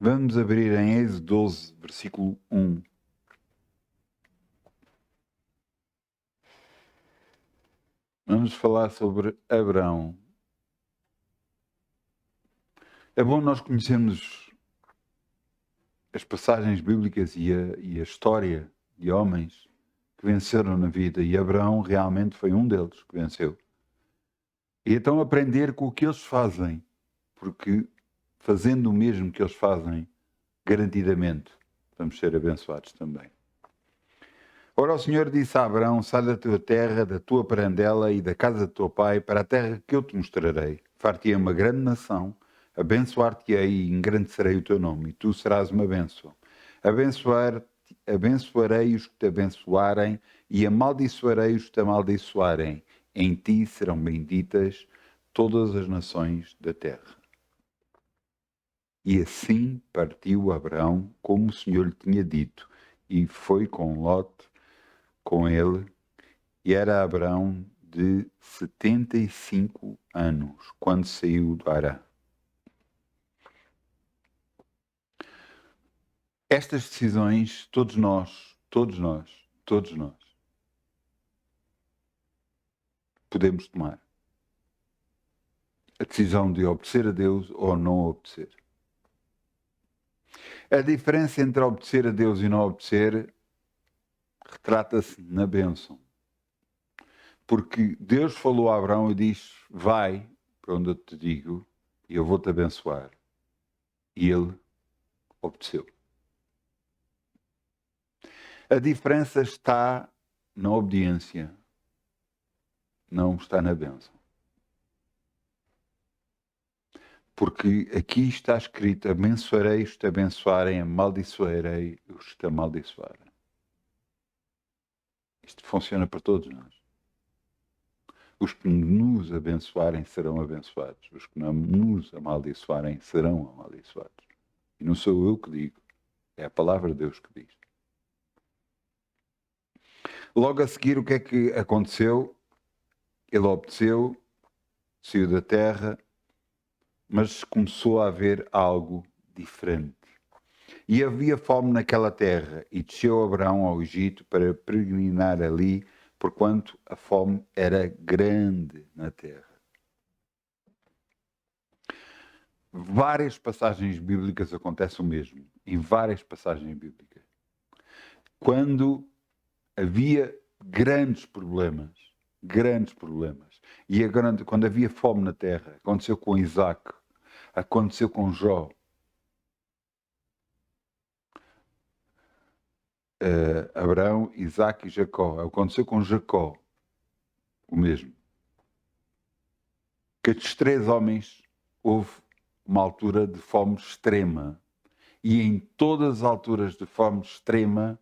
Vamos abrir em Êxodo 12, versículo 1. Vamos falar sobre Abraão. É bom nós conhecermos as passagens bíblicas e a história de homens que venceram na vida, e Abraão realmente foi um deles que venceu. E então aprender com o que eles fazem, porque fazendo o mesmo que eles fazem, garantidamente vamos ser abençoados também. Ora, o Senhor disse a Abraão: sai da tua terra, da tua parentela e da casa do teu pai, para a terra que eu te mostrarei. Far-te-ei uma grande nação, abençoar-te-ei e engrandecerei o teu nome, e tu serás uma bênção. Abençoarei os que te abençoarem, e amaldiçoarei os que te amaldiçoarem. Em ti serão benditas todas as nações da terra. E assim partiu Abraão, como o Senhor lhe tinha dito, e foi com Lote, com ele, e era Abraão de 75 anos, quando saiu de Harã. Estas decisões, todos nós, podemos tomar. A decisão de obedecer a Deus ou não obedecer. A diferença entre obedecer a Deus e não obedecer retrata-se na bênção. Porque Deus falou a Abraão e disse: vai para onde eu te digo e eu vou-te abençoar. E ele obedeceu. A diferença está na obediência, não está na bênção. Porque aqui está escrito: abençoarei os que te abençoarem, amaldiçoarei os que te amaldiçoarem. Isto funciona para todos nós. Os que nos abençoarem serão abençoados. Os que não nos amaldiçoarem serão amaldiçoados. E não sou eu que digo, é a palavra de Deus que diz. Logo a seguir, o que é que aconteceu? Ele obedeceu, saiu da terra, mas começou a haver algo diferente. E havia fome naquela terra, e desceu Abraão ao Egito para peregrinar ali, porquanto a fome era grande na terra. Várias passagens bíblicas acontece o mesmo, em várias passagens bíblicas. Quando havia grandes problemas, e quando havia fome na terra, aconteceu com Isaac, aconteceu com Jó, Abraão, Isaac e Jacó, aconteceu com Jacó, o mesmo. Que estes três homens houve uma altura de fome extrema, e em todas as alturas de fome extrema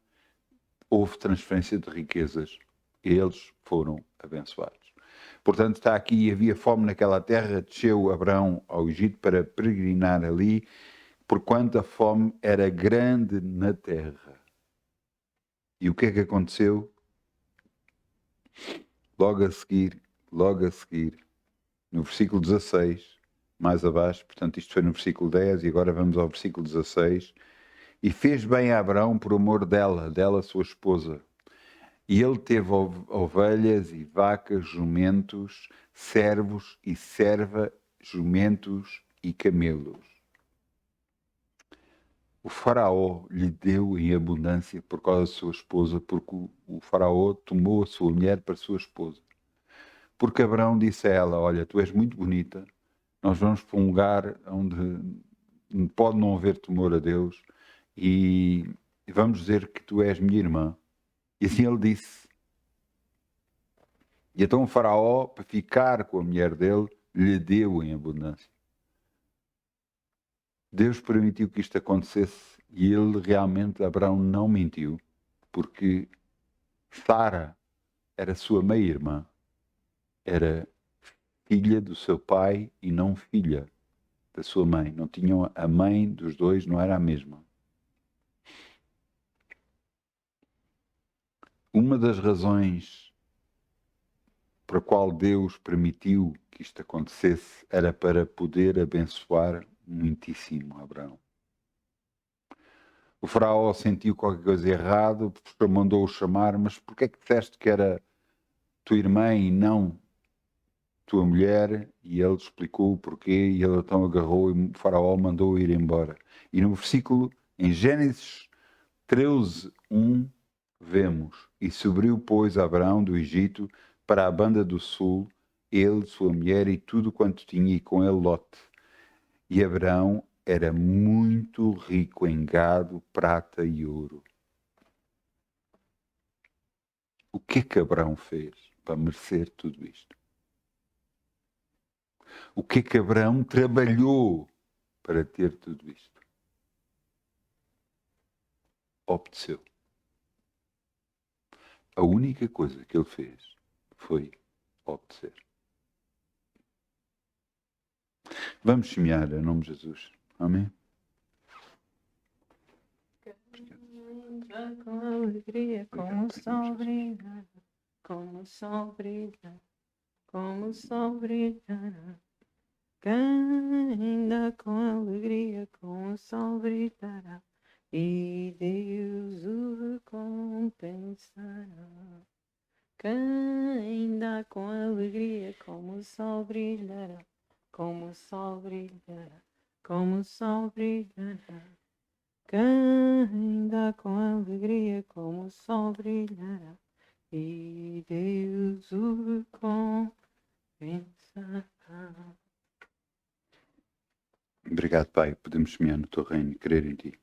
houve transferência de riquezas. Eles foram abençoados. Portanto, está aqui: havia fome naquela terra, desceu Abraão ao Egito para peregrinar ali, porquanto a fome era grande na terra. E o que é que aconteceu? Logo a seguir, no versículo 16, mais abaixo, portanto isto foi no versículo 10 e agora vamos ao versículo 16. E fez bem a Abraão por amor dela sua esposa. E ele teve ovelhas e vacas, jumentos, servos e serva, jumentos e camelos. O faraó lhe deu em abundância por causa da sua esposa, porque o faraó tomou a sua mulher para sua esposa. Porque Abraão disse a ela: olha, tu és muito bonita, nós vamos para um lugar onde pode não haver temor a Deus e vamos dizer que tu és minha irmã. E assim ele disse. E então o faraó, para ficar com a mulher dele, lhe deu em abundância. Deus permitiu que isto acontecesse e ele realmente, Abraão, não mentiu, porque Sara era sua meia-irmã, era filha do seu pai e não filha da sua mãe. Não tinham, a mãe dos dois não era a mesma. Uma das razões para a qual Deus permitiu que isto acontecesse era para poder abençoar muitíssimo Abraão. O faraó sentiu qualquer coisa errada, mandou-o chamar, mas porquê é que disseste que era tua irmã e não tua mulher? E ele explicou o porquê, e ele então agarrou e o faraó mandou-o ir embora. E no versículo, em Gênesis 13:1, vemos: E subiu, pois, Abraão do Egito para a banda do sul, ele, sua mulher e tudo quanto tinha, e com ele Lote. E Abraão era muito rico em gado, prata e ouro. O que é que Abraão fez para merecer tudo isto? O que é que Abraão trabalhou para ter tudo isto? Obedeceu. A única coisa que ele fez foi obedecer. Vamos semear em nome de Jesus. Amém? Com alegria, como o sol brilha, como o sol brilha, como o sol brilha. Quem ainda com alegria, com o sol brilhará, e Deus o recompensará. Quem ainda com alegria, como o sol brilhará, como o sol brilhará, como o sol brilhará. Quem ainda com alegria, como o sol brilhará, e Deus o recompensará. Obrigado, Pai. Podemos semear no teu reino e crer em ti.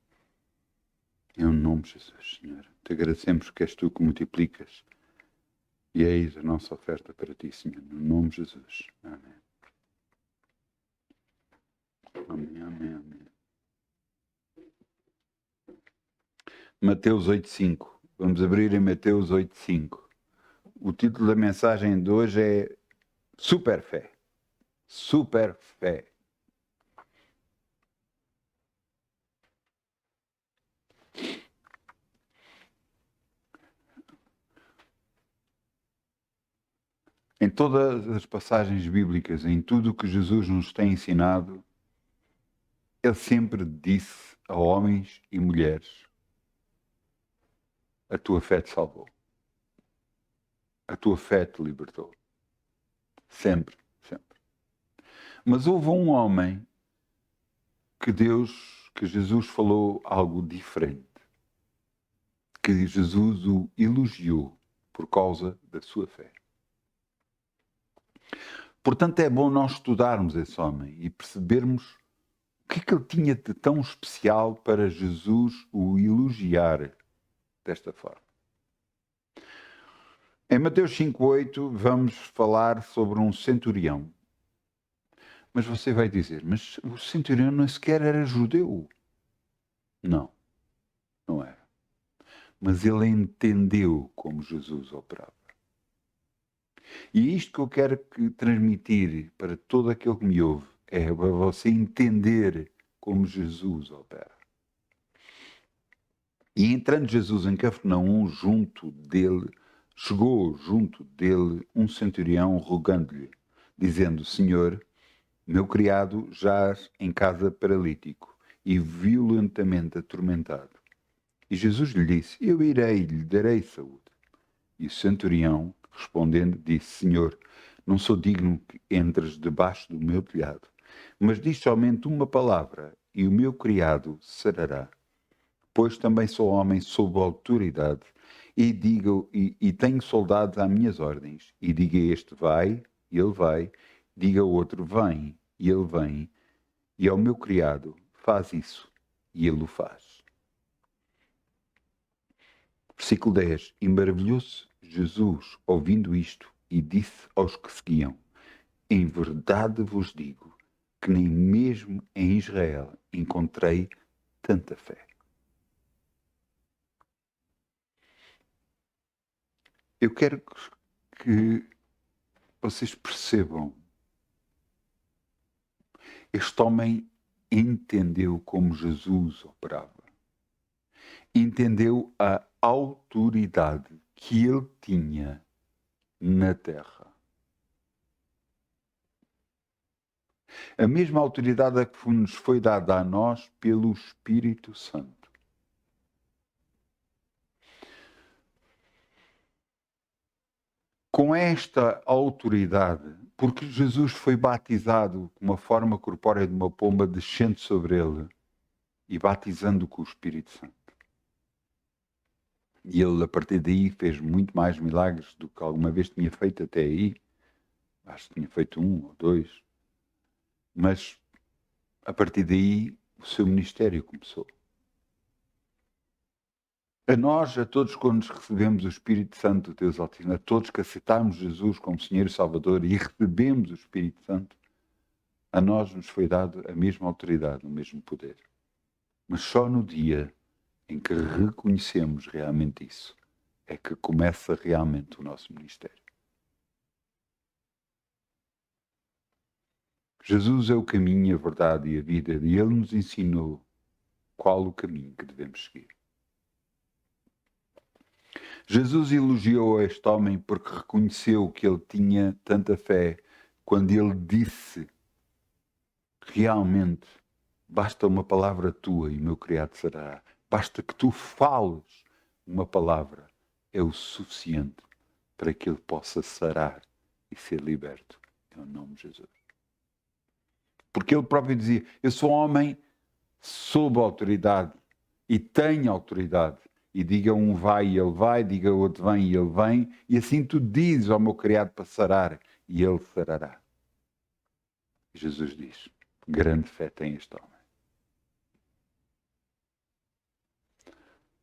Em nome de Jesus, Senhor. Te agradecemos que és tu que multiplicas. E eis a nossa oferta para ti, Senhor. No nome de Jesus. Amém. Amém, amém, amém. Mateus 8:5. Vamos abrir em Mateus 8:5. O título da mensagem de hoje é Super Fé. Super Fé. Em todas as passagens bíblicas, em tudo o que Jesus nos tem ensinado, ele sempre disse a homens e mulheres: a tua fé te salvou. A tua fé te libertou. Sempre, sempre. Mas houve um homem que Jesus falou algo diferente. Que Jesus o elogiou por causa da sua fé. Portanto, é bom nós estudarmos esse homem e percebermos o que é que ele tinha de tão especial para Jesus o elogiar desta forma. Em Mateus 5:8 vamos falar sobre um centurião. Mas você vai dizer, mas o centurião nem sequer era judeu. Não, não era. Mas ele entendeu como Jesus operava. E é isto que eu quero transmitir para todo aquele que me ouve, é para você entender como Jesus opera. E entrando Jesus em Cafarnaum, chegou junto dele um centurião rogando-lhe, dizendo: Senhor, meu criado jaz em casa paralítico e violentamente atormentado. E Jesus lhe disse: Eu irei e lhe darei saúde. E o centurião, respondendo, disse: Senhor, não sou digno que entres debaixo do meu telhado, mas diz somente uma palavra, e o meu criado sarará. Pois também sou homem sob autoridade, e tenho soldados às minhas ordens. E diga este: vai, e ele vai. Diga ao outro: vem, e ele vem. E ao meu criado: faz isso, e ele o faz. Versículo 10. E maravilhou-se Jesus ouvindo isto, e disse aos que seguiam: Em verdade vos digo que nem mesmo em Israel encontrei tanta fé. Eu quero que vocês percebam. Este homem entendeu como Jesus operava. Entendeu a autoridade que ele tinha na terra. A mesma autoridade que nos foi dada a nós pelo Espírito Santo. com esta autoridade, porque Jesus foi batizado com uma forma corpórea de uma pomba descendo sobre ele e batizando com o Espírito Santo. E ele, a partir daí, fez muito mais milagres do que alguma vez tinha feito até aí. Acho que tinha feito 1 ou 2. Mas, a partir daí, o seu ministério começou. A nós, a todos, quando recebemos o Espírito Santo do Deus Altíssimo, a todos que aceitamos Jesus como Senhor e Salvador e recebemos o Espírito Santo, a nós nos foi dado a mesma autoridade, o mesmo poder. Mas só no dia em que reconhecemos realmente isso, é que começa realmente o nosso ministério. Jesus é o caminho, a verdade e a vida, e Ele nos ensinou qual o caminho que devemos seguir. Jesus elogiou este homem porque reconheceu que ele tinha tanta fé quando ele disse: realmente, basta uma palavra tua e o meu criado será. Basta que tu fales uma palavra, é o suficiente para que ele possa sarar e ser liberto. Em nome de Jesus. Porque ele próprio dizia: eu sou homem sob autoridade e tenho autoridade. E diga um vai e ele vai, diga outro vem e ele vem, e assim tu dizes ao meu criado para sarar, e ele sarará. E Jesus diz: grande fé tem este homem.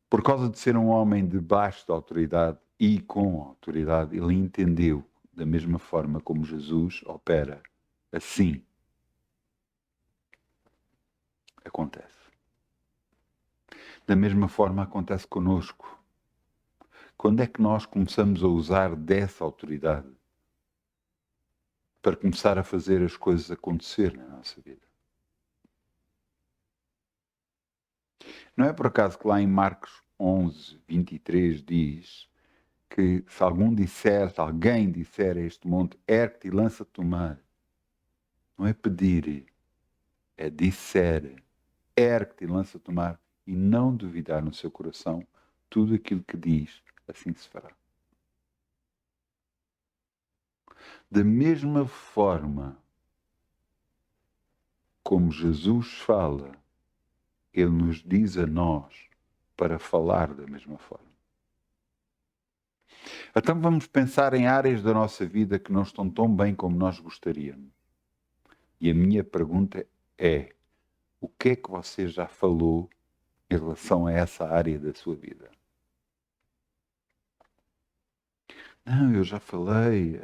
Por causa de ser um homem debaixo da autoridade e com autoridade, ele entendeu da mesma forma como Jesus opera. Assim acontece. Da mesma forma acontece conosco. Quando é que nós começamos a usar dessa autoridade para começar a fazer as coisas acontecer na nossa vida? Não é por acaso que lá em Marcos 11, 23 diz que se alguém disser a este monte, ergue-te e lança-te no mar, não é pedir, é disser, ergue-te e lança-te no mar, e não duvidar no seu coração, tudo aquilo que diz, assim se fará. Da mesma forma como Jesus fala, Ele nos diz a nós para falar da mesma forma. Então vamos pensar em áreas da nossa vida que não estão tão bem como nós gostaríamos. E a minha pergunta é: o que é que você já falou em relação a essa área da sua vida? Não, eu já falei,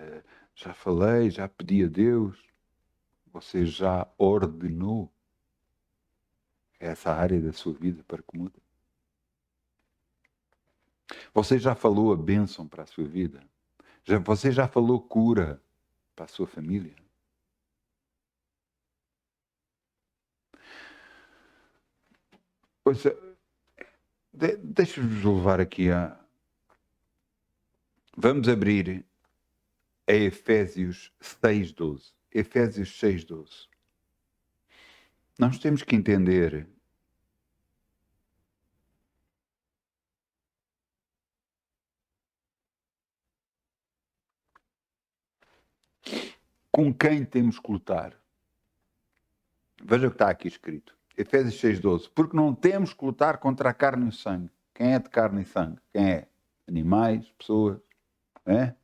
já pedi a Deus. Você já ordenou essa área da sua vida para que mude? Você já falou a bênção para a sua vida? Você já falou cura para a sua família? Pois, deixa-vos levar aqui a... Vamos abrir a Efésios 6:12. Efésios 6:12. Nós temos que entender com quem temos que lutar. Veja o que está aqui escrito. Efésios 6:12. Porque não temos que lutar contra a carne e o sangue. Quem é de carne e sangue? Quem é? Animais, pessoas. É?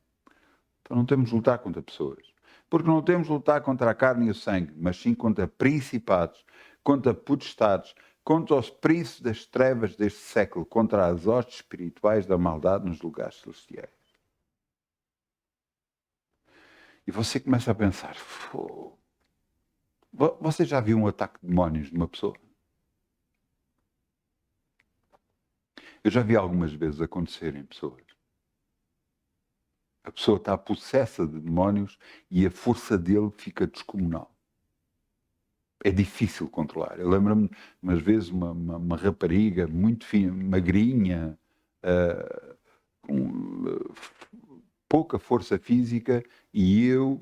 Então não temos de lutar contra pessoas. Porque não temos de lutar contra a carne e o sangue, mas sim contra principados, contra potestades, contra os príncipes das trevas deste século, contra as hostes espirituais da maldade nos lugares celestiais. E você começa a pensar: você já viu um ataque de demónios de uma pessoa? Eu já vi algumas vezes acontecer em pessoas. A pessoa está possessa de demónios e a força dele fica descomunal. É difícil controlar. Eu lembro-me, umas vezes, uma rapariga muito fina, magrinha, com pouca força física, e eu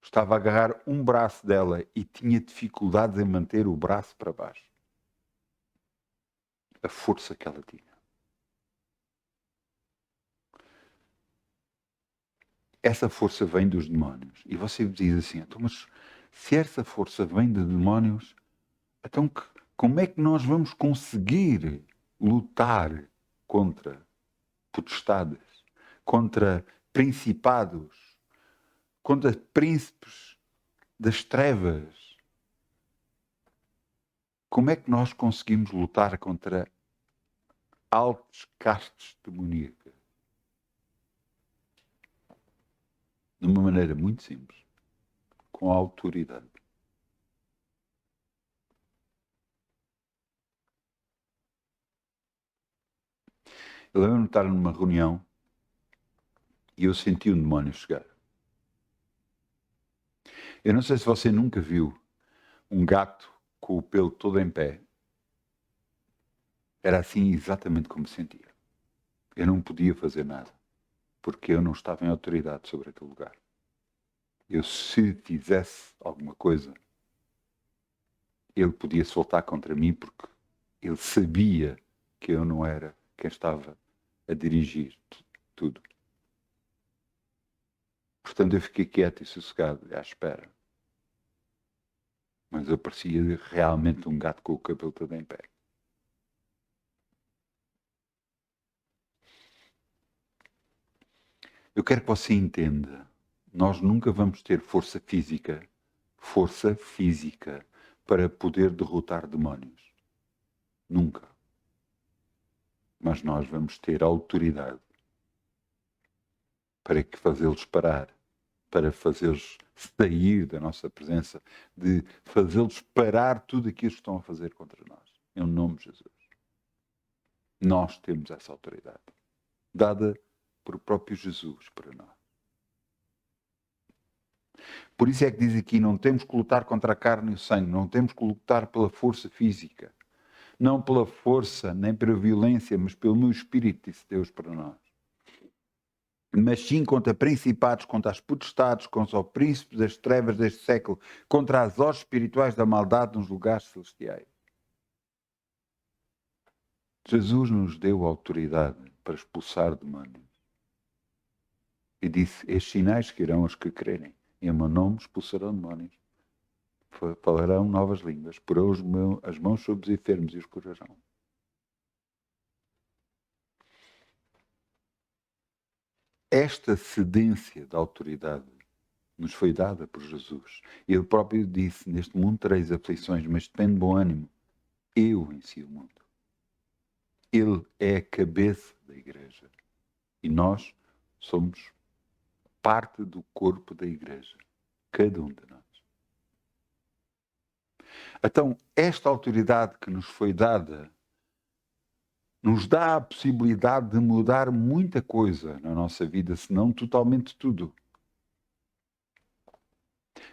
estava a agarrar um braço dela e tinha dificuldades em manter o braço para baixo. A força que ela tinha. essa força vem dos demónios. E você diz assim, então, mas se essa força vem de demónios, então como é que nós vamos conseguir lutar contra potestades, contra principados, contra príncipes das trevas? Como é que nós conseguimos lutar contra altas castes demoníacas? De uma maneira muito simples, com autoridade. Eu lembro-me de estar numa reunião e eu senti um demónio chegar. Eu não sei se você nunca viu um gato com o pelo todo em pé. Era assim exatamente como sentia. Eu não podia fazer nada, porque eu não estava em autoridade sobre aquele lugar. Eu, se fizesse alguma coisa, ele podia soltar contra mim, porque ele sabia que eu não era quem estava a dirigir tudo. Portanto, eu fiquei quieto e sossegado, à espera. Mas eu parecia realmente um gato com o cabelo todo em pé. Eu quero que você entenda, nós nunca vamos ter força física, para poder derrotar demónios. Nunca. Mas nós vamos ter autoridade para fazê-los parar, para fazê-los sair da nossa presença, de fazê-los parar tudo aquilo que estão a fazer contra nós. Em nome de Jesus. Nós temos essa autoridade, dada por o próprio Jesus para nós. Por isso é que diz aqui, não temos que lutar contra a carne e o sangue, não temos que lutar pela força física, não pela força, nem pela violência, mas pelo meu espírito, disse Deus para nós. Mas sim contra principados, contra as potestades, contra os príncipes das trevas deste século, contra as hostes espirituais da maldade nos lugares celestiais. Jesus nos deu autoridade para expulsar demónios. E disse, estes sinais seguirão os que crerem. Em meu nome expulsarão demónios. Falarão novas línguas. Porão as mãos sobre os enfermos e os curarão. Esta cedência da autoridade nos foi dada por Jesus. Ele próprio disse, neste mundo tereis aflições, mas depende de bom ânimo. Eu venci o mundo. Ele é a cabeça da igreja. E nós somos parte do corpo da igreja. Cada um de nós. Então, esta autoridade que nos foi dada nos dá a possibilidade de mudar muita coisa na nossa vida, se não totalmente tudo.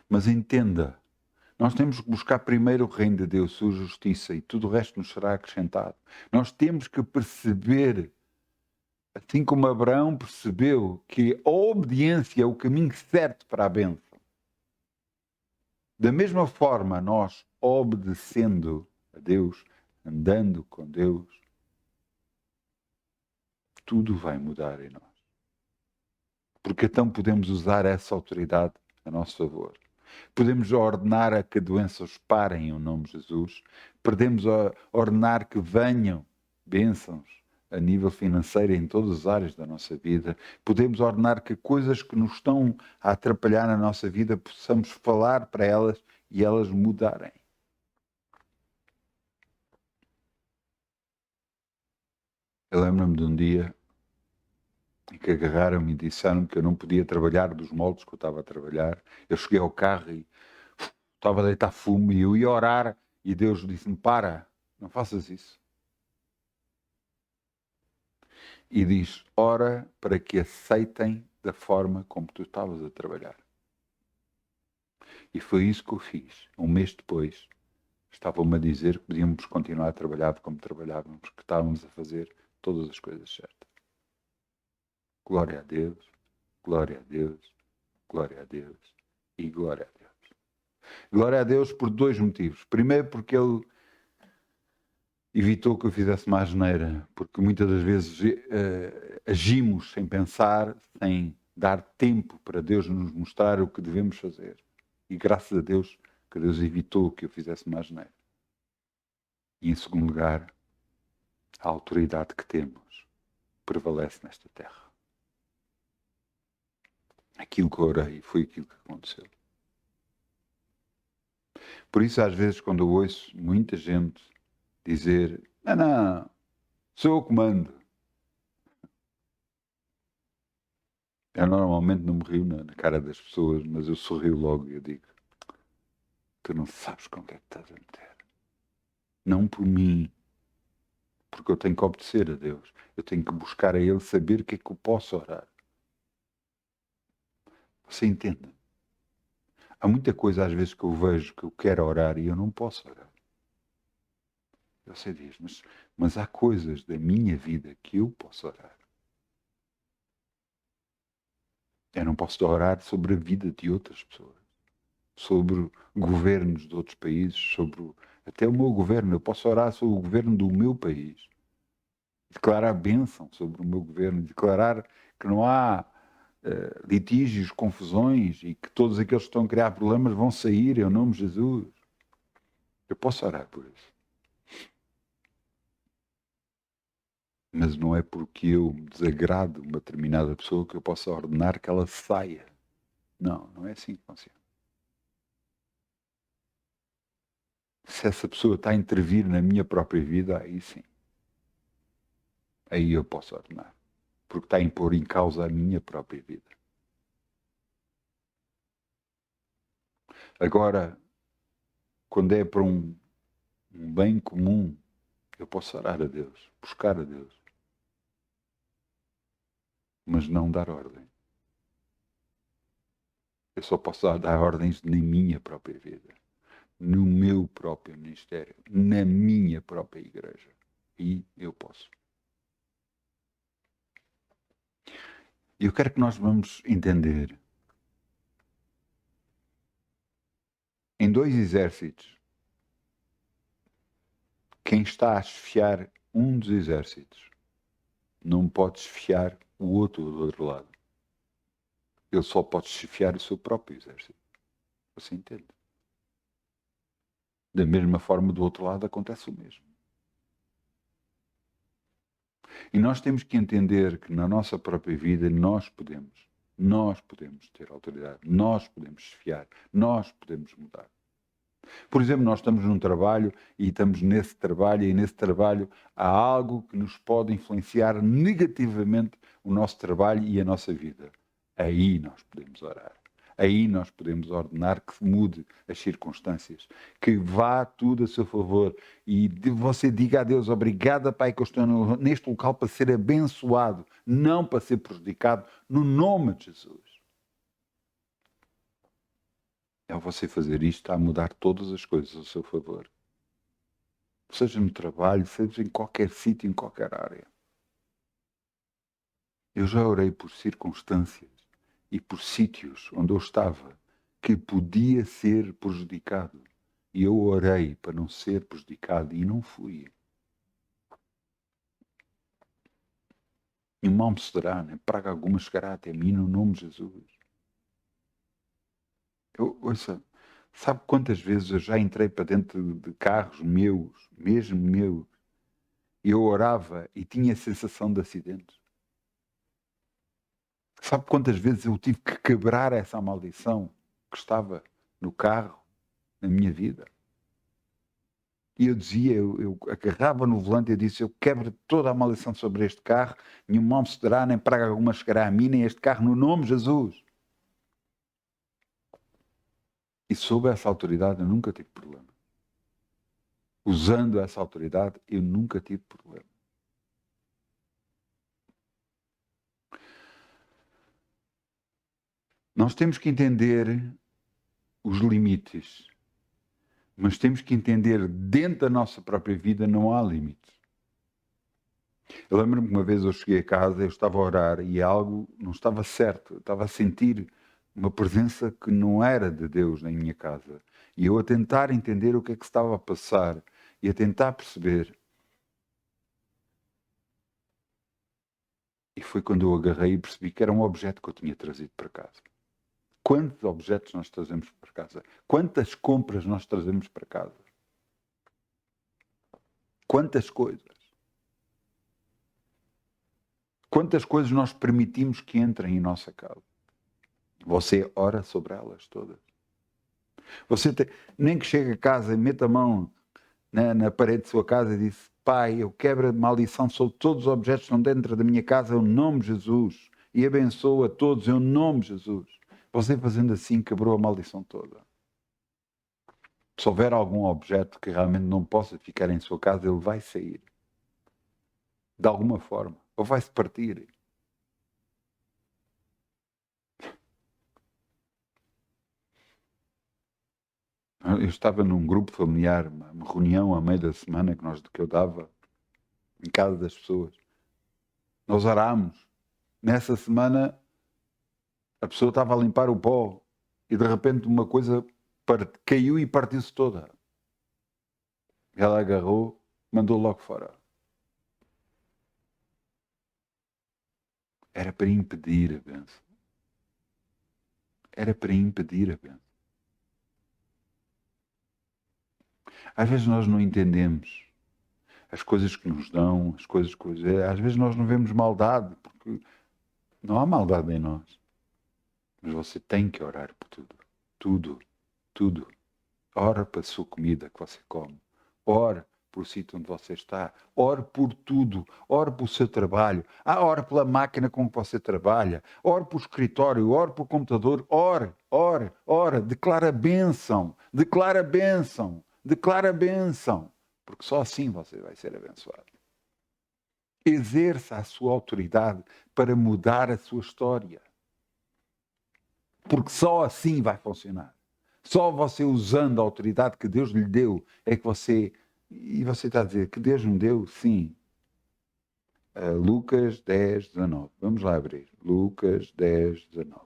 Mas entenda, nós temos que buscar primeiro o reino de Deus, sua justiça, e tudo o resto nos será acrescentado. Nós temos que perceber, assim como Abraão percebeu, que a obediência é o caminho certo para a bênção. Da mesma forma, nós obedecendo a Deus, andando com Deus, tudo vai mudar em nós. Porque então podemos usar essa autoridade a nosso favor. Podemos ordenar a que doenças parem em nome de Jesus. Podemos ordenar que venham bênçãos a nível financeiro em todas as áreas da nossa vida. Podemos ordenar que coisas que nos estão a atrapalhar na nossa vida possamos falar para elas e elas mudarem. Eu lembro-me de um dia em que agarraram-me e disseram que eu não podia trabalhar dos moldes que eu estava a trabalhar. Eu cheguei ao carro e estava a deitar fumo e eu ia orar e Deus disse-me, para, não faças isso. E diz, ora para que aceitem da forma como tu estavas a trabalhar. E foi isso que eu fiz. Um mês depois, estavam-me a dizer que podíamos continuar a trabalhar como trabalhávamos, que estávamos a fazer todas as coisas certas. Glória a Deus, glória a Deus, glória a Deus e glória a Deus. Glória a Deus por dois motivos. Primeiro, porque Ele evitou que eu fizesse uma asneira, porque muitas das vezes agimos sem pensar, sem dar tempo para Deus nos mostrar o que devemos fazer. E graças a Deus que Deus evitou que eu fizesse mais asneira. E em segundo lugar, a autoridade que temos prevalece nesta terra. Aquilo que eu orei foi aquilo que aconteceu. Por isso, às vezes, quando eu ouço muita gente dizer: não, sou eu que mando. Eu normalmente não me rio na cara das pessoas, mas eu sorrio logo e eu digo: tu não sabes com o que é que estás a meter. Não por mim, porque eu tenho que obedecer a Deus. Eu tenho que buscar a Ele, saber o que é que eu posso orar. Você entende? Há muita coisa às vezes que eu vejo que eu quero orar e eu não posso orar. Você diz, mas há coisas da minha vida que eu posso orar. Eu não posso orar sobre a vida de outras pessoas, sobre governos de outros países, sobre até o meu governo. Eu posso orar sobre o governo do meu país, declarar bênção sobre o meu governo, declarar que não há litígios, confusões e que todos aqueles que estão a criar problemas vão sair em nome de Jesus. Eu posso orar por isso. Mas não é porque eu desagrado uma determinada pessoa que eu possa ordenar que ela saia. Não, não é assim que funciona. Se essa pessoa está a intervir na minha própria vida, aí sim. Aí eu posso ordenar. Porque está a impor em causa a minha própria vida. Agora, quando é para um bem comum, eu posso orar a Deus, buscar a Deus. Mas não dar ordem. Eu só posso dar ordens na minha própria vida. No meu próprio ministério. Na minha própria igreja. E eu posso. E eu quero que nós vamos entender. Em dois exércitos, quem está a esfiar um dos exércitos não pode esfiar o outro do outro lado. Ele só pode esfiar o seu próprio exército. Você entende? Da mesma forma, do outro lado acontece o mesmo. E nós temos que entender que na nossa própria vida nós podemos ter autoridade, nós podemos esfiar, nós podemos mudar. Por exemplo, nós estamos num trabalho e estamos nesse trabalho e nesse trabalho há algo que nos pode influenciar negativamente o nosso trabalho e a nossa vida. Aí nós podemos orar. Aí nós podemos ordenar que mude as circunstâncias, que vá tudo a seu favor e você diga a Deus, obrigada Pai que eu estou neste local para ser abençoado, não para ser prejudicado, no nome de Jesus. Ao você fazer isto, está a mudar todas as coisas a seu favor. Seja no trabalho, seja em qualquer sítio, em qualquer área. Eu já orei por circunstâncias e por sítios onde eu estava que podia ser prejudicado. E eu orei para não ser prejudicado e não fui. E mal me será, né? Praga alguma chegará até mim no nome de Jesus. Ouça, sabe quantas vezes eu já entrei para dentro de carros meus, mesmo meus, e eu orava e tinha a sensação de acidentes? Sabe quantas vezes eu tive que quebrar essa maldição que estava no carro, na minha vida? E eu dizia, eu agarrava no volante e eu disse, eu quebro toda a maldição sobre este carro, nenhum mal se dará, nem praga alguma chegará a mim, nem este carro, no nome de Jesus. E sob essa autoridade eu nunca tive problema. Usando essa autoridade eu nunca tive problema. Nós temos que entender os limites, mas temos que entender dentro da nossa própria vida não há limites. Eu lembro-me que uma vez eu cheguei a casa, eu estava a orar e algo não estava certo. Eu estava a sentir uma presença que não era de Deus na minha casa. E eu a tentar entender o que é que estava a passar e a tentar perceber. E foi quando eu agarrei e percebi que era um objeto que eu tinha trazido para casa. Quantos objetos nós trazemos para casa? Quantas compras nós trazemos para casa? Quantas coisas? Quantas coisas nós permitimos que entrem em nossa casa? Você ora sobre elas todas. Você nem que chegue a casa e meta a mão na parede de sua casa e diz: Pai, eu quebro a maldição sobre todos os objetos que estão dentro da minha casa, em nome de Jesus. E abençoa todos em nome de Jesus. Você fazendo assim quebrou a maldição toda. Se houver algum objeto que realmente não possa ficar em sua casa, ele vai sair. De alguma forma. Ou vai-se partir. Eu estava num grupo familiar, uma reunião à meia da semana que eu dava em casa das pessoas. Nós orámos. Nessa semana a pessoa estava a limpar o pó e de repente uma coisa caiu e partiu-se toda. Ela agarrou, mandou logo fora. Era para impedir a bênção. Era para impedir a bênção. Às vezes nós não entendemos as coisas que nos dão, as coisas que... Às vezes nós não vemos maldade, porque não há maldade em nós. Mas você tem que orar por tudo. Tudo. Tudo. Ora para a sua comida que você come. Ora por o sítio onde você está. Ore por tudo. Ore pelo seu trabalho. Ore pela máquina com que você trabalha. Ore por o escritório. Ore pelo computador. Ore, ore, ore. Declara bênção. Declara bênção. Declara bênção. Porque só assim você vai ser abençoado. Exerça a sua autoridade para mudar a sua história. Porque só assim vai funcionar. Só você usando a autoridade que Deus lhe deu é que você... E você está a dizer que Deus me deu? Sim. Lucas 10, 19. Vamos lá abrir. Lucas 10, 19.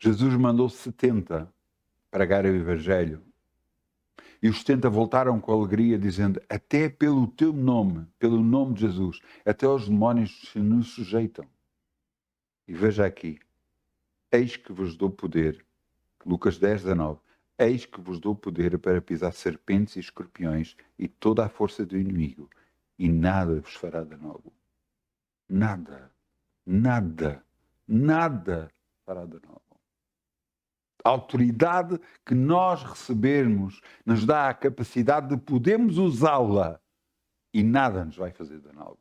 Jesus mandou 70 pregar o Evangelho. E os 70 voltaram com alegria, dizendo: até pelo teu nome, pelo nome de Jesus, até os demónios se nos sujeitam. E veja aqui. Eis que vos dou poder. Lucas 10, 19. Eis que vos dou poder para pisar serpentes e escorpiões e toda a força do inimigo. E nada vos fará dano. Nada. Nada. Nada fará dano. A autoridade que nós recebermos nos dá a capacidade de podermos usá-la e nada nos vai fazer dano.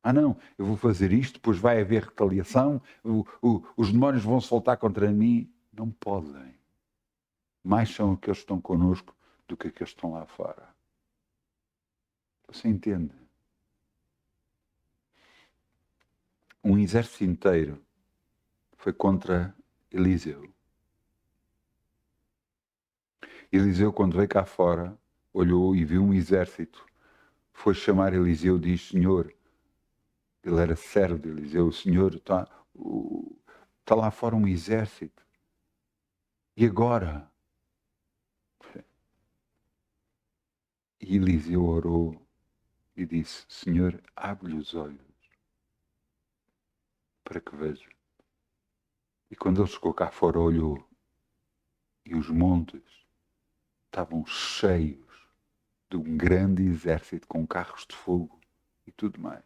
Ah não, eu vou fazer isto, depois vai haver retaliação, os demónios vão se voltar contra mim. Não podem. Mais são aqueles que estão connosco do que aqueles que estão lá fora. Você entende? Um exército inteiro foi contra Eliseu. Eliseu, quando veio cá fora, olhou e viu um exército. Foi chamar Eliseu e disse: Senhor, ele era servo de Eliseu, Senhor, está lá fora um exército. E agora? E Eliseu orou e disse: Senhor, abre-lhe os olhos para que veja. E quando ele chegou cá fora, olhou e os montes estavam cheios de um grande exército com carros de fogo e tudo mais.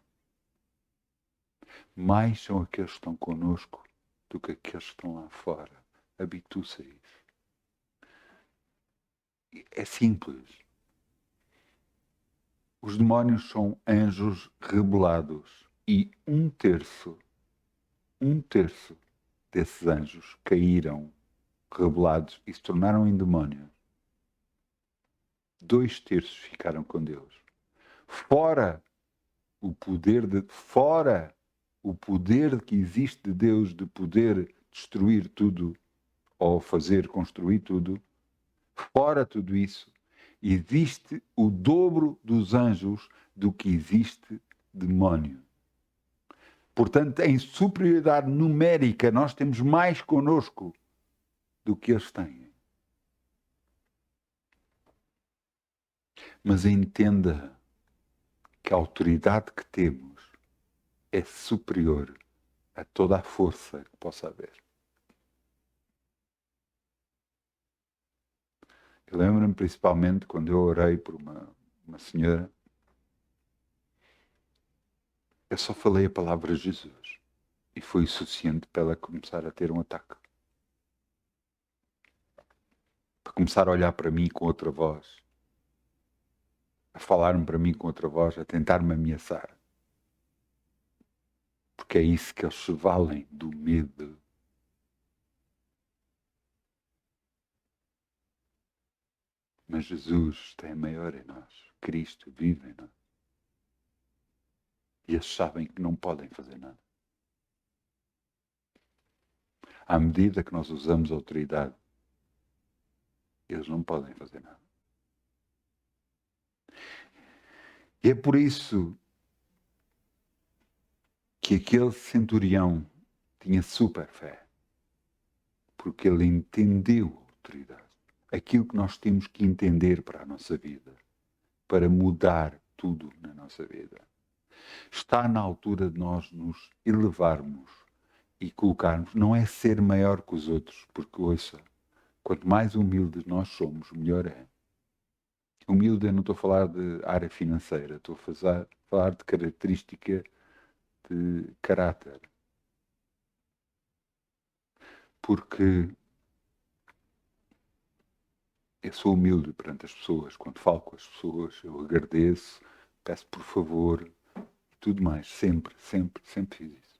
Mais são aqueles que estão connosco do que aqueles que estão lá fora. Habitue-se a isso. É simples. Os demónios são anjos rebelados e um terço desses anjos caíram rebelados e se tornaram em demónios. 2/3 ficaram com Deus. Fora o poder que existe de Deus de poder destruir tudo ou fazer construir tudo, fora tudo isso, existe o dobro dos anjos do que existe demónio. Portanto, em superioridade numérica, nós temos mais connosco do que eles têm. Mas entenda que a autoridade que temos é superior a toda a força que possa haver. Eu lembro-me principalmente quando eu orei por uma senhora, eu só falei a palavra Jesus e foi o suficiente para ela começar a ter um ataque. Para começar a olhar para mim com outra voz, a falar-me para mim com outra voz, a tentar-me ameaçar. Porque é isso que eles se valem do medo. Mas Jesus tem maior em nós. Cristo vive em nós. E eles sabem que não podem fazer nada. À medida que nós usamos a autoridade, eles não podem fazer nada. E é por isso que aquele centurião tinha super fé. Porque ele entendeu a autoridade. Aquilo que nós temos que entender para a nossa vida. Para mudar tudo na nossa vida. Está na altura de nós nos elevarmos e colocarmos. Não é ser maior que os outros. Porque, ouça, quanto mais humildes nós somos, melhor é. Humilde, eu não estou a falar de área financeira. Estou a falar de característica de caráter. Porque eu sou humilde perante as pessoas. Quando falo com as pessoas, eu agradeço, peço por favor e tudo mais. Sempre, sempre, sempre fiz isso.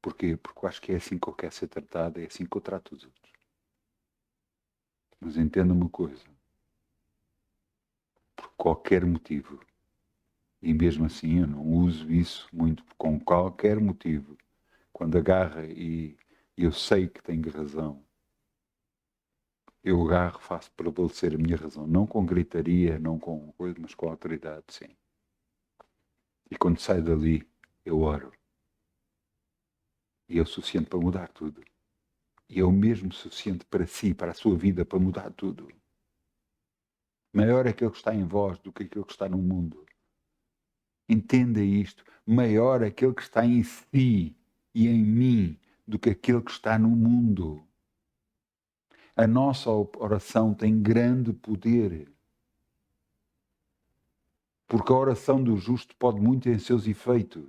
Porquê? Porque eu acho que é assim que eu quero ser tratado, é assim que eu trato os outros. Mas entenda uma coisa. Por qualquer motivo, e mesmo assim eu não uso isso muito, com qualquer motivo, quando agarra e eu sei que tenho razão, eu agarro, faço prevalecer a minha razão, não com gritaria, não com coisa, mas com autoridade, sim. E quando saio dali, eu oro. E é o suficiente para mudar tudo. E é o mesmo suficiente para si, para a sua vida, para mudar tudo. Maior é aquele que está em vós do que aquele que está no mundo. Entenda isto. Maior é aquele que está em si e em mim do que aquele que está no mundo. A nossa oração tem grande poder. Porque a oração do justo pode muito em seus efeitos.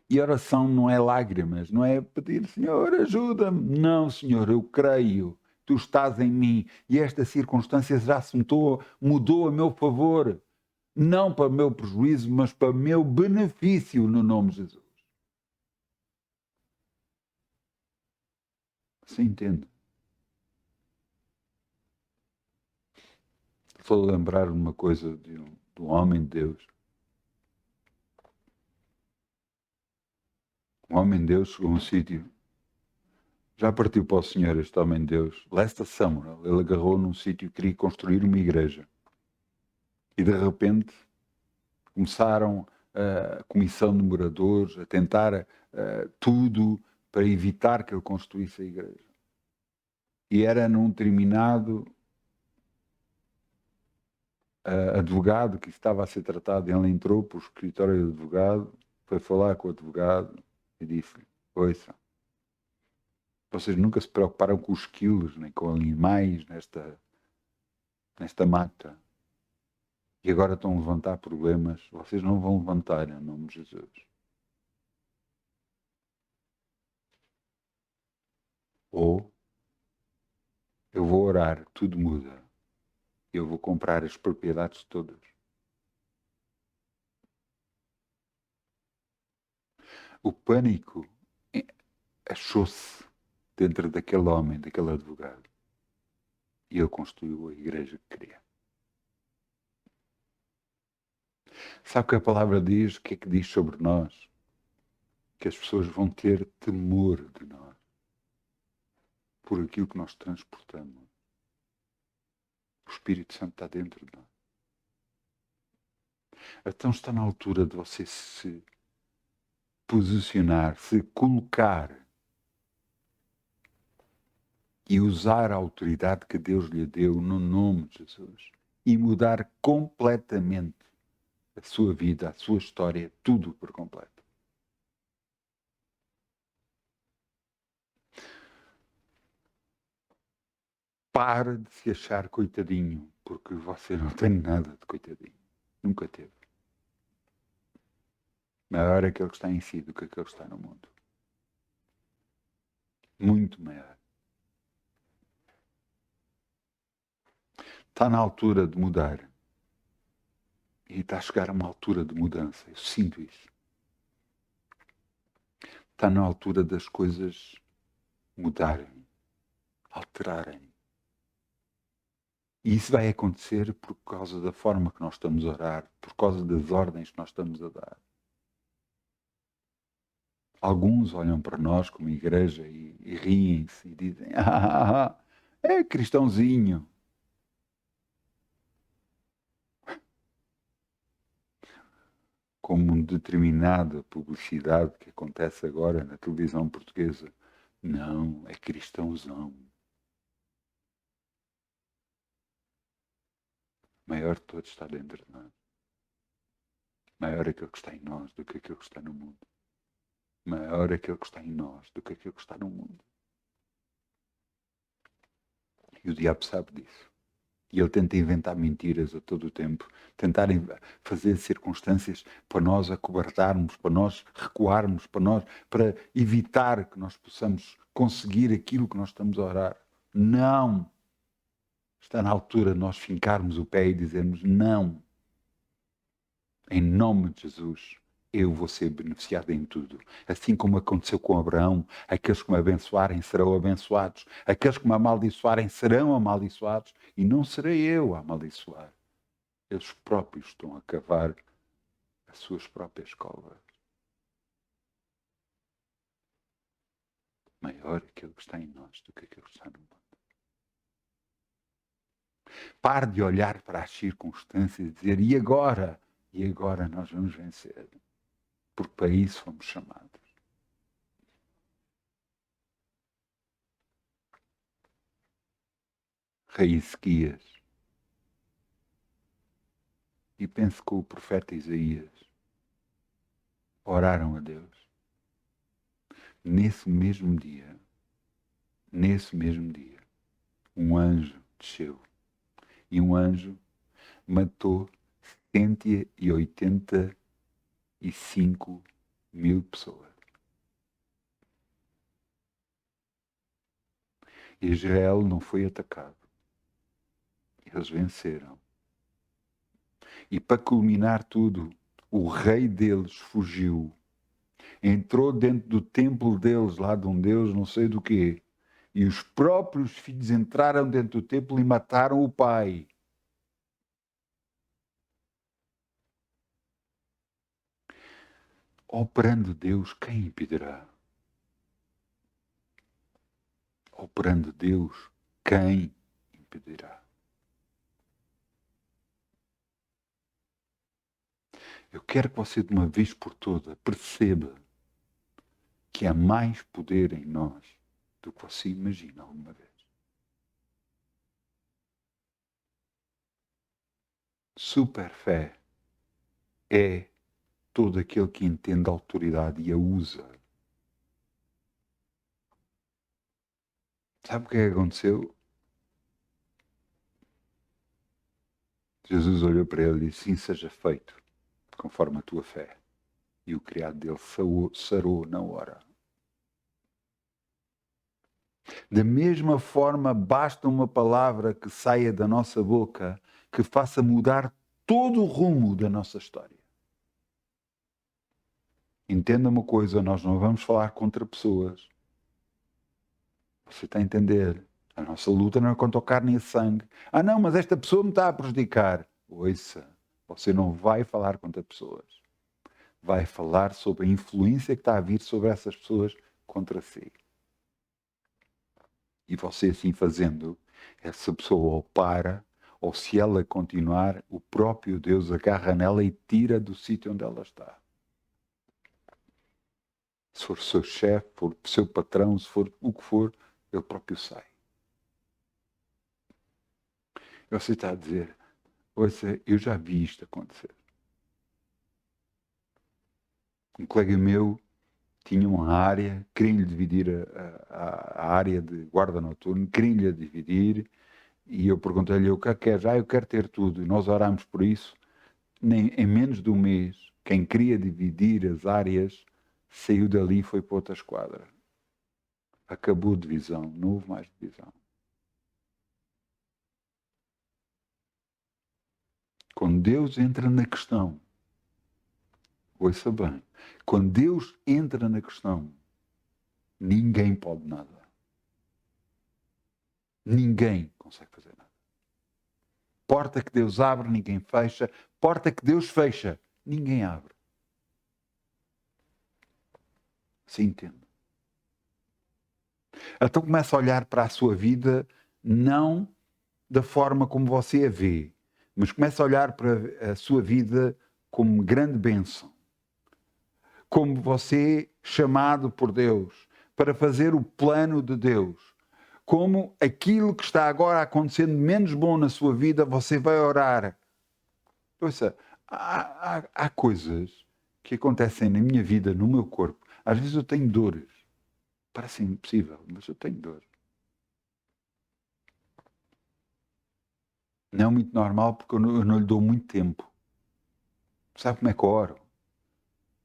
E a oração não é lágrimas, não é pedir, Senhor, ajuda-me. Não, Senhor, eu creio. Tu estás em mim. E esta circunstância já se mudou a meu favor. Não para o meu prejuízo, mas para o meu benefício, no nome de Jesus. Você entende? Estou a lembrar uma coisa de um homem de Deus. Um homem de Deus chegou a um sítio. Já partiu para o Senhor este homem de Deus. Lester Sumrall. Ele agarrou num sítio e queria construir uma igreja. E de repente começaram a comissão de moradores a tentar tudo para evitar que ele construísse a igreja. E era num determinado advogado que estava a ser tratado. Ele entrou para o escritório do advogado, foi falar com o advogado e disse-lhe, ouça, vocês nunca se preocuparam com os quilos, nem com animais nesta mata. E agora estão a levantar problemas. Vocês não vão levantar em nome de Jesus. Ou eu vou orar, tudo muda. Eu vou comprar as propriedades todas. O pânico achou-se dentro daquele homem, daquele advogado. E ele construiu a igreja que queria. Sabe o que a palavra diz? O que é que diz sobre nós? Que as pessoas vão ter temor de nós. Por aquilo que nós transportamos. O Espírito Santo está dentro de nós. Então está na altura de você se posicionar, se colocar e usar a autoridade que Deus lhe deu no nome de Jesus e mudar completamente a sua vida, a sua história, tudo por completo. Pare de se achar coitadinho, porque você não tem nada de coitadinho. Nunca teve. Maior é aquele que está em si do que aquele que está no mundo. Muito maior. Está na altura de mudar. E está a chegar a uma altura de mudança. Eu sinto isso. Está na altura das coisas mudarem, alterarem. E isso vai acontecer por causa da forma que nós estamos a orar, por causa das ordens que nós estamos a dar. Alguns olham para nós como igreja e riem-se e dizem: é cristãozinho. Como uma determinada publicidade que acontece agora na televisão portuguesa. Não, é cristãozão. O maior de todos está dentro de nós. Maior é aquele que está em nós do que aquele que está no mundo. Maior é aquele que está em nós do que aquele que está no mundo. E o diabo sabe disso. E ele tenta inventar mentiras a todo o tempo, tentar fazer circunstâncias para nós acobardarmos, para nós recuarmos, para evitar que nós possamos conseguir aquilo que nós estamos a orar. Não! Está na altura de nós fincarmos o pé e dizermos não. Em nome de Jesus, eu vou ser beneficiado em tudo. Assim como aconteceu com Abraão, aqueles que me abençoarem serão abençoados. Aqueles que me amaldiçoarem serão amaldiçoados. E não serei eu a amaldiçoar. Eles próprios estão a cavar as suas próprias covas. Maior aquele que está em nós do que aquele que está no mundo. Pare de olhar para as circunstâncias e dizer, e agora? E agora nós vamos vencer. Porque para isso fomos chamados. Rei Ezequias. E penso que o profeta Isaías oraram a Deus. Nesse mesmo dia, um anjo desceu. E um anjo matou 185 mil pessoas. Israel não foi atacado. Eles venceram. E para culminar tudo, o rei deles fugiu. Entrou dentro do templo deles, lá de um deus não sei do quê. E os próprios filhos entraram dentro do templo e mataram o pai. Operando Deus, quem impedirá? Operando Deus, quem impedirá? Eu quero que você, de uma vez por todas, perceba que há mais poder em nós do que você imagina alguma vez. Super fé é todo aquele que entende a autoridade e a usa. Sabe o que é que aconteceu? Jesus olhou para ele e disse, sim, seja feito, conforme a tua fé. E o criado dele sarou na hora. Da mesma forma, basta uma palavra que saia da nossa boca que faça mudar todo o rumo da nossa história. Entenda uma coisa, nós não vamos falar contra pessoas. Você está a entender? A nossa luta não é contra a carne e a sangue. Ah não, mas esta pessoa me está a prejudicar. Ouça, você não vai falar contra pessoas. Vai falar sobre a influência que está a vir sobre essas pessoas contra si. E você assim fazendo, essa pessoa ou para, ou se ela continuar, o próprio Deus agarra nela e tira do sítio onde ela está. Se for seu chefe, for seu patrão, se for o que for, ele próprio sai. Você está a dizer, ouça, eu já vi isto acontecer. Um colega meu tinha uma área, queriam-lhe dividir a área de guarda noturno, queriam-lhe dividir, e eu perguntei-lhe, o que é que queres? Eu quero ter tudo. E nós orámos por isso. Em menos de um mês, quem queria dividir as áreas saiu dali e foi para outra esquadra. Acabou a divisão, não houve mais divisão. Quando Deus entra na questão, ouça bem, quando Deus entra na questão, ninguém pode nada. Ninguém consegue fazer nada. Porta que Deus abre, ninguém fecha. Porta que Deus fecha, ninguém abre. Se entende? Então começa a olhar para a sua vida não da forma como você a vê, mas começa a olhar para a sua vida como grande bênção. Como você chamado por Deus para fazer o plano de Deus. Como aquilo que está agora acontecendo menos bom na sua vida, você vai orar. Ouça, há coisas que acontecem na minha vida, no meu corpo. Às vezes eu tenho dores. Parece impossível, mas eu tenho dor. Não é muito normal porque eu não lhe dou muito tempo. Sabe como é que eu oro?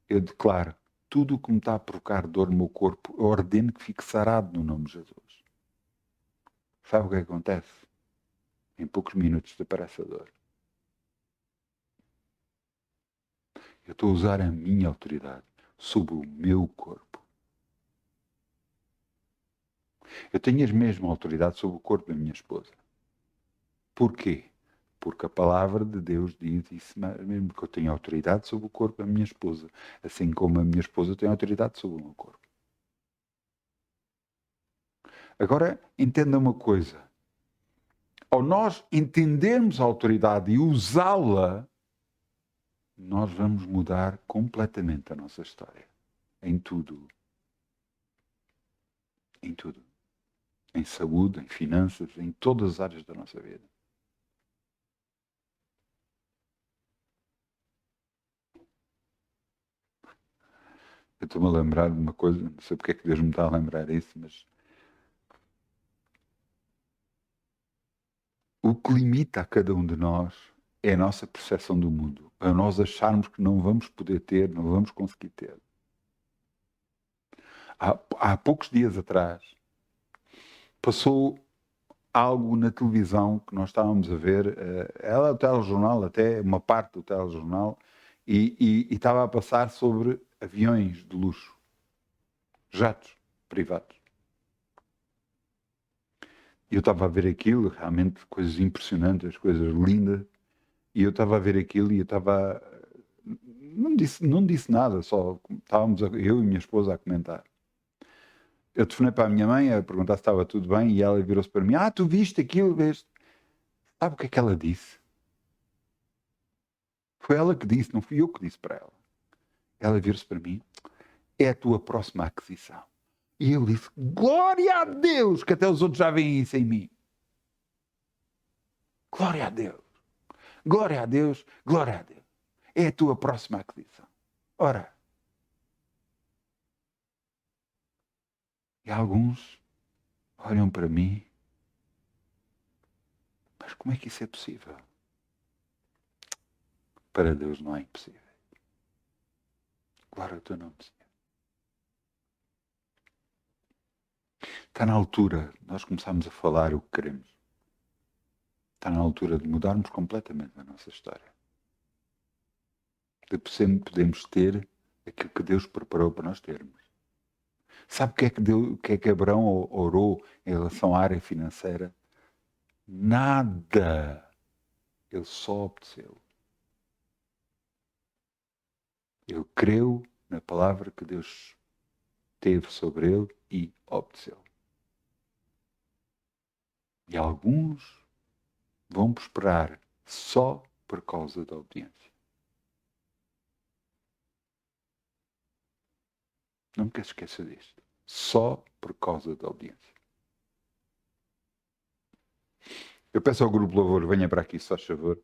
Eu declaro, tudo o que me está a provocar dor no meu corpo, eu ordeno que fique sarado no nome de Jesus. Sabe o que acontece? Em poucos minutos desaparece a dor. Eu estou a usar a minha autoridade sobre o meu corpo. Eu tenho a mesma autoridade sobre o corpo da minha esposa. Porquê? Porque a palavra de Deus diz isso mesmo, que eu tenho autoridade sobre o corpo da minha esposa, assim como a minha esposa tem autoridade sobre o meu corpo. Agora, entenda uma coisa. Ao nós entendermos a autoridade e usá-la, nós vamos mudar completamente a nossa história. Em tudo. Em tudo. Em saúde, em finanças, em todas as áreas da nossa vida. Eu estou-me a lembrar de uma coisa, não sei porque é que Deus me está a lembrar isso, mas o que limita a cada um de nós é a nossa percepção do mundo. A nós acharmos que não vamos poder ter, não vamos conseguir ter. Há poucos dias atrás, passou algo na televisão que nós estávamos a ver, ela é o telejornal, até uma parte do telejornal, e estava a passar sobre aviões de luxo, jatos privados. E eu estava a ver aquilo, realmente coisas impressionantes, coisas lindas, e eu estava a ver aquilo e eu estava... Não disse nada, só estávamos eu e minha esposa a comentar. Eu telefonei para a minha mãe a perguntar se estava tudo bem e ela virou-se para mim, tu viste aquilo, viste? Sabe o que ela disse? Foi ela que disse, não fui eu que disse para ela. Ela virou-se para mim, é a tua próxima aquisição. E eu disse, glória a Deus, que até os outros já veem isso em mim. Glória a Deus. Glória a Deus, glória a Deus. É a tua próxima aquisição. Ora, e alguns olham para mim, mas como é que isso é possível? Para Deus não é impossível. Glória ao teu nome, Senhor. Está na altura de nós começarmos a falar o que queremos. Está na altura de mudarmos completamente a nossa história. De podemos ter aquilo que Deus preparou para nós termos. Sabe o que é que Abraão orou em relação à área financeira? Nada. Ele só obedeceu. Ele creu na palavra que Deus teve sobre ele e obedeceu. E alguns vão prosperar só por causa da obediência. Nunca se esqueça disto. Só por causa da obediência. Eu peço ao grupo Louvor, venha para aqui, se faz favor.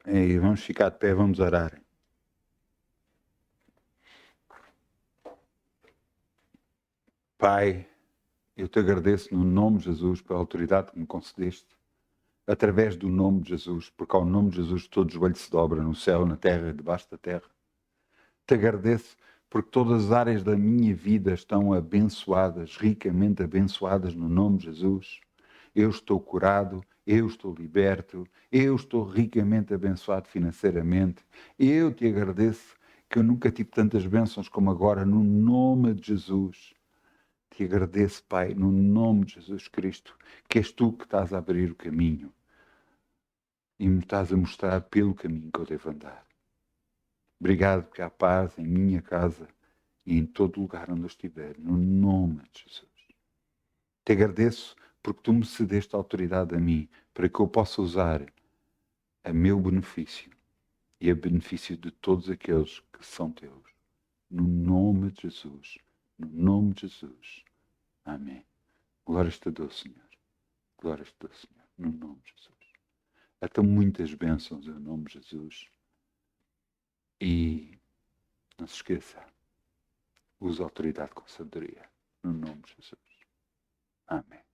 E vamos ficar de pé, vamos orar. Pai, eu te agradeço no nome de Jesus pela autoridade que me concedeste, através do nome de Jesus, porque ao nome de Jesus todo joelho se dobra no céu, na terra, debaixo da terra. Te agradeço porque todas as áreas da minha vida estão abençoadas, ricamente abençoadas no nome de Jesus. Eu estou curado, eu estou liberto, eu estou ricamente abençoado financeiramente. Eu te agradeço que eu nunca tive tantas bênçãos como agora, no nome de Jesus. Te agradeço, Pai, no nome de Jesus Cristo, que és tu que estás a abrir o caminho e me estás a mostrar pelo caminho que eu devo andar. Obrigado porque há paz em minha casa e em todo lugar onde eu estiver, no nome de Jesus. Te agradeço porque tu me cedeste a autoridade a mim para que eu possa usar a meu benefício e a benefício de todos aqueles que são teus. No nome de Jesus. No nome de Jesus. Amém. Glórias te dou, Senhor. Glórias te dou, Senhor. No nome de Jesus. Até muitas bênçãos em nome de Jesus. E não se esqueça, use a autoridade com sabedoria. No nome de Jesus. Amém.